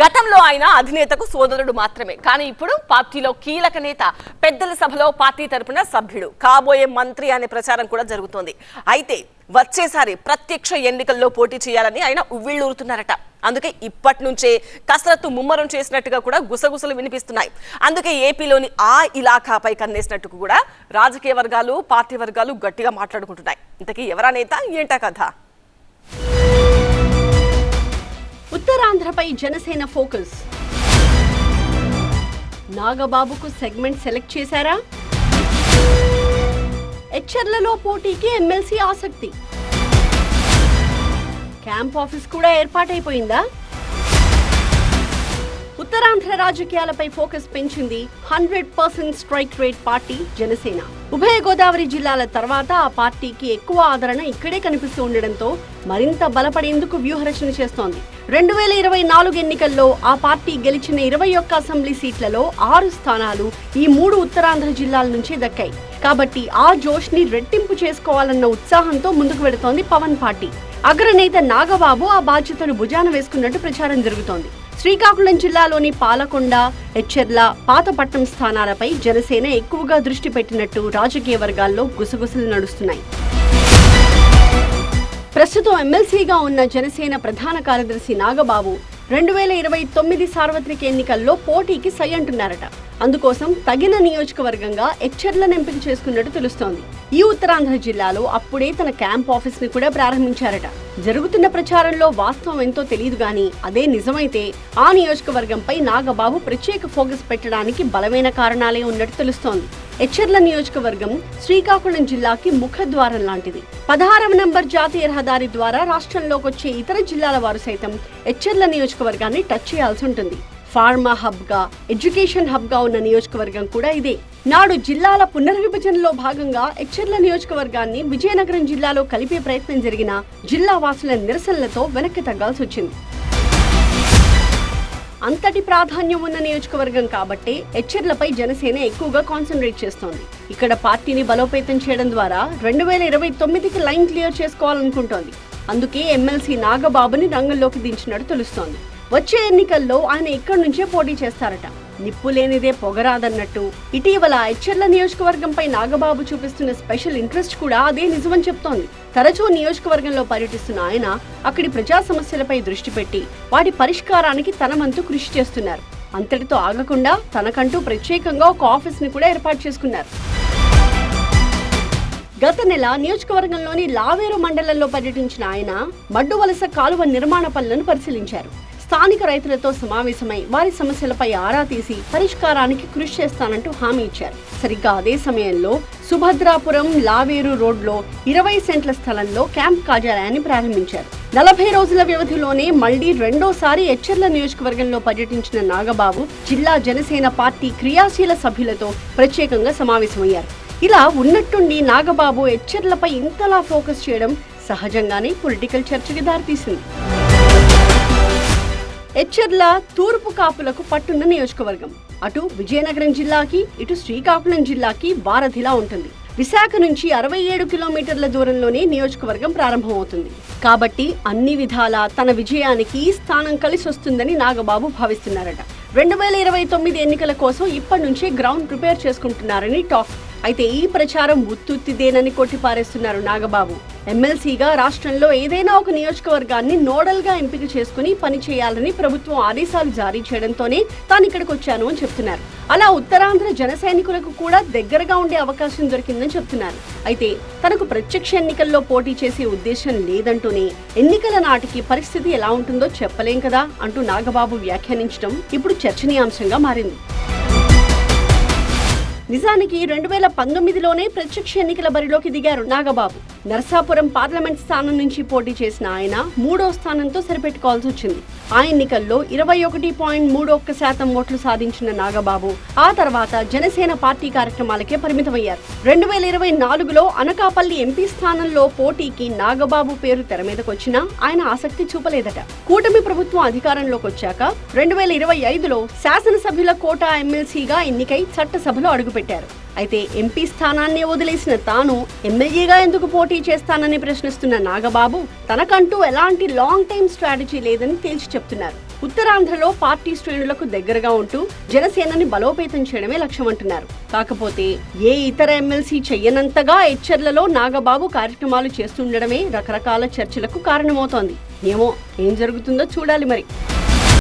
గతంలో ఆయన అధినేతకు సోదరుడు మాత్రమే, కానీ ఇప్పుడు పార్టీలో కీలక నేత, పెద్దల సభలో పార్టీ తరపున సభ్యుడు, కాబోయే మంత్రి అనే ప్రచారం కూడా జరుగుతోంది. అయితే వచ్చేసారి ప్రత్యక్ష ఎన్నికల్లో పోటీ చేయాలని ఆయన ఉవ్విళ్ళూరుతున్నారట. అందుకే ఇప్పటి నుంచే కసరత్తు ముమ్మరం చేసినట్టుగా కూడా గుసగుసలు వినిపిస్తున్నాయి. అందుకే ఏపీలోని ఆ ఇలాఖాపై కన్నేసినట్టు కూడా రాజకీయ వర్గాలు, పార్టీ వర్గాలు గట్టిగా మాట్లాడుకుంటున్నాయి. ఇంతకీ ఎవరా నేత, ఏంటా కథ? ఉత్తరాంధ్రపై జనసేన ఫోకస్. నాగబాబుకు సెగ్మెంట్ సెలెక్ట్ చేశారా? ఎచ్చర్లలో పోటీకి ఎమ్మెల్సీ ఆసక్తి. క్యాంప్ ఆఫీస్ కూడా ఏర్పాటైపోయిందా? ఉత్తరాంధ్ర రాజకీయాలపై ఫోకస్ పెంచింది 100% స్ట్రైక్ రేట్ పార్టీ జనసేన. ఉభయ గోదావరి జిల్లాల తర్వాత ఆ పార్టీకి ఎక్కువ ఆదరణ ఇక్కడే కనిపిస్తూ ఉండడంతో మరింత బలపడేందుకు వ్యూహరచన చేస్తోంది. 2024 ఎన్నికల్లో ఆ పార్టీ గెలిచిన 21 అసెంబ్లీ సీట్లలో 6 స్థానాలు ఈ 3 ఉత్తరాంధ్ర జిల్లాల నుంచి దక్కాయి. కాబట్టి ఆ జోష్ ని రెట్టింపు చేసుకోవాలన్న ఉత్సాహంతో ముందుకు వెడుతోంది పవన్ పార్టీ. అగ్రనేత నాగబాబు ఆ బాధ్యతను భుజాన వేసుకున్నట్టు ప్రచారం జరుగుతోంది. శ్రీకాకుళం జిల్లాలోని పాలకొండ, ఎచ్చెర్ల, పాతపట్నం స్థానాలపై జనసేన ఎక్కువగా దృష్టి పెట్టినట్టు రాజకీయ వర్గాల్లో గుసగుసలు నడుస్తున్నాయి. ప్రస్తుతం ఎమ్మెల్సీగా ఉన్న జనసేన ప్రధాన కార్యదర్శి నాగబాబు 2029 సార్వత్రిక ఎన్నికల్లో పోటీకి సై అంటున్నారట. అందుకోసం తగిన నియోజకవర్గంగా ఎచ్చెర్లను ఎంపిక చేసుకున్నట్టు తెలుస్తోంది. ఈ ఉత్తరాంధ్ర జిల్లాలో అప్పుడే తన క్యాంప్ ఆఫీస్ ని కూడా ప్రారంభించారట. జరుగుతున్న ప్రచారంలో వాస్తవం ఎంతో తెలియదు గానీ అదే నిజమైతే ఆ నియోజకవర్గంపై నాగబాబు ప్రత్యేక ఫోకస్ పెట్టడానికి బలమైన కారణాలే ఉన్నట్టు తెలుస్తోంది. ఎచ్చెర్ల నియోజకవర్గం శ్రీకాకుళం జిల్లాకి ముఖద్వారం లాంటిది. 16వ నంబర్ జాతీయ రహదారి ద్వారా రాష్ట్రంలోకి వచ్చే ఇతర జిల్లాల వారు సైతం ఎచ్చెర్ల నియోజకవర్గాన్ని టచ్ చేయాల్సి ఉంటుంది. ఫార్మా హబ్ గా, ఎడ్యుకేషన్ హబ్ గా ఉన్న నియోజకవర్గం కూడా ఇదే. నాడు జిల్లాల పునర్విభజనలో భాగంగా ఎచ్చెర్ల నియోజకవర్గాన్ని విజయనగరం జిల్లాలో కలిపే ప్రయత్నం జరిగిన జిల్లా వాసుల నిరసనలతో వెనక్కి తగ్గాల్సి వచ్చింది. అంతటి ప్రాధాన్యం ఉన్న నియోజకవర్గం కాబట్టే ఎచ్చెర్లపై జనసేన ఎక్కువగా కాన్సన్ట్రేట్ చేస్తోంది. ఇక్కడ పార్టీని బలోపేతం చేయడం ద్వారా 2029కి లైన్ క్లియర్ చేసుకోవాలనుకుంటోంది. అందుకే ఎమ్మెల్సీ నాగబాబుని రంగంలోకి దించినట్టు తెలుస్తోంది. వచ్చే ఎన్నికల్లో ఆయన ఇక్కడి నుంచే పోటీ చేస్తారట. నిప్పు లేనిదే పొగరాదన్నట్టు ఇటీవల ఎచ్చెర్ల నియోజకవర్గంపై నాగబాబు చూపిస్తున్న స్పెషల్ ఇంట్రెస్ట్ కూడా అదే నిజమని చెప్తోంది. తరచూ నియోజకవర్గంలో పర్యటిస్తున్న ఆయన అక్కడి ప్రజా సమస్యలపై దృష్టి పెట్టి వాటి పరిష్కారానికి తన వంతు కృషి చేస్తున్నారు. అంతటితో ఆగకుండా తనకంటూ ప్రత్యేకంగా ఒక ఆఫీస్ ని కూడా ఏర్పాటు చేసుకున్నారు. గత నెల నియోజకవర్గంలోని లావేరు మండలంలో పర్యటించిన ఆయన మడ్డువలస కాలువ నిర్మాణ పనులను పరిశీలించారు. స్థానిక రైతులతో సమావేశమై వారి సమస్యలపై ఆరా తీసి పరిష్కారానికి కృషి చేస్తానంటూ హామీ ఇచ్చారు. సరిగ్గా అదే సమయంలో సుభద్రాపురం లావేరు రోడ్లో 20 సెంట్ల స్థలంలో క్యాంప్ కార్యాలయాన్ని ప్రారంభించారు. 40 రోజుల వ్యవధిలోనే మళ్లీ రెండోసారి ఎచ్చెర్ల నియోజకవర్గంలో పర్యటించిన నాగబాబు జిల్లా జనసేన పార్టీ క్రియాశీల సభ్యులతో ప్రత్యేకంగా సమావేశమయ్యారు. ఇలా ఉన్నట్టుండి నాగబాబు ఎచ్చెర్లపై ఇంతలా ఫోకస్ చేయడం సహజంగానే పొలిటికల్ చర్చకి దారితీసింది. ఎచ్చెర్ల తూర్పు కాపులకు పట్టున్న నియోజకవర్గం. అటు విజయనగరం జిల్లాకి, ఇటు శ్రీకాకుళం జిల్లాకి వారధిలా ఉంటుంది. విశాఖ నుంచి 67 కిలోమీటర్ల దూరంలోనే నియోజకవర్గం ప్రారంభమవుతుంది. కాబట్టి అన్ని విధాలా తన విజయానికి ఈ స్థానం కలిసి వస్తుందని నాగబాబు భావిస్తున్నారట. 2029 ఎన్నికల కోసం ఇప్పటి నుంచే గ్రౌండ్ ప్రిపేర్ చేసుకుంటున్నారని టాక్. అయితే ఈ ప్రచారం ఉత్తుత్తిదేనని కొట్టిపారేస్తున్నారు నాగబాబు. ఎమ్మెల్సీగా రాష్ట్రంలో ఏదైనా ఒక నియోజకవర్గాన్ని నోడల్ గా ఎంపిక చేసుకుని పని చేయాలని ప్రభుత్వం ఆదేశాలు జారీ చేయడంతోనే తాను ఇక్కడికి వచ్చాను అని చెప్తున్నారు. అలా ఉత్తరాంధ్ర జన సైనికులకు కూడా దగ్గరగా ఉండే అవకాశం దొరికిందని చెప్తున్నారు. అయితే తనకు ప్రత్యక్ష ఎన్నికల్లో పోటీ చేసే ఉద్దేశం లేదంటూనే ఎన్నికల నాటికి పరిస్థితి ఎలా ఉంటుందో చెప్పలేం కదా అంటూ నాగబాబు వ్యాఖ్యానించడం ఇప్పుడు చర్చనీయాంశంగా మారింది. నిజానికి 2019లోనే ప్రత్యక్ష ఎన్నికల బరిలోకి దిగారు నాగబాబు. నరసాపురం పార్లమెంట్ స్థానం నుంచి పోటీ చేసిన ఆయన 3వ స్థానంతో సరిపెట్టుకోవాల్సి వచ్చింది. ఆ ఎన్నికల్లో 21.31% ఓట్లు సాధించిన నాగబాబు ఆ తర్వాత జనసేన పార్టీ కార్యక్రమాలకే పరిమితమయ్యారు. 2024లో అనకాపల్లి ఎంపీ స్థానంలో పోటీకి నాగబాబు పేరు తెర మీదకొచ్చినా ఆయన ఆసక్తి చూపలేదట. కూటమి ప్రభుత్వం అధికారంలోకి వచ్చాక 2025లో శాసనసభ్యుల కోటా ఎమ్మెల్సీగా ఎన్నికై చట్టసభలో అడుగుపెట్టారు. అయితే ఎంపీ స్థానాన్ని వదిలేసిన తాను ఎమ్మెల్యేగా ఎందుకు పోటీ చేస్తానని ప్రశ్నిస్తున్న నాగబాబు తనకంటూ ఎలాంటి లాంగ్ టైం స్ట్రాటజీ లేదని తేల్చి చెప్తున్నారు. ఉత్తరాంధ్రలో పార్టీ శ్రేణులకు దగ్గరగా ఉంటూ జనసేనని బలోపేతం చేయడమే లక్ష్యం అంటున్నారు. కాకపోతే ఏ ఇతర ఎమ్మెల్సీ చెయ్యనంతగా ఎచ్చెర్లలో నాగబాబు కార్యక్రమాలు చేస్తుండడమే రకరకాల చర్చలకు కారణమవుతోంది. ఏమో ఏం జరుగుతుందో చూడాలి మరి.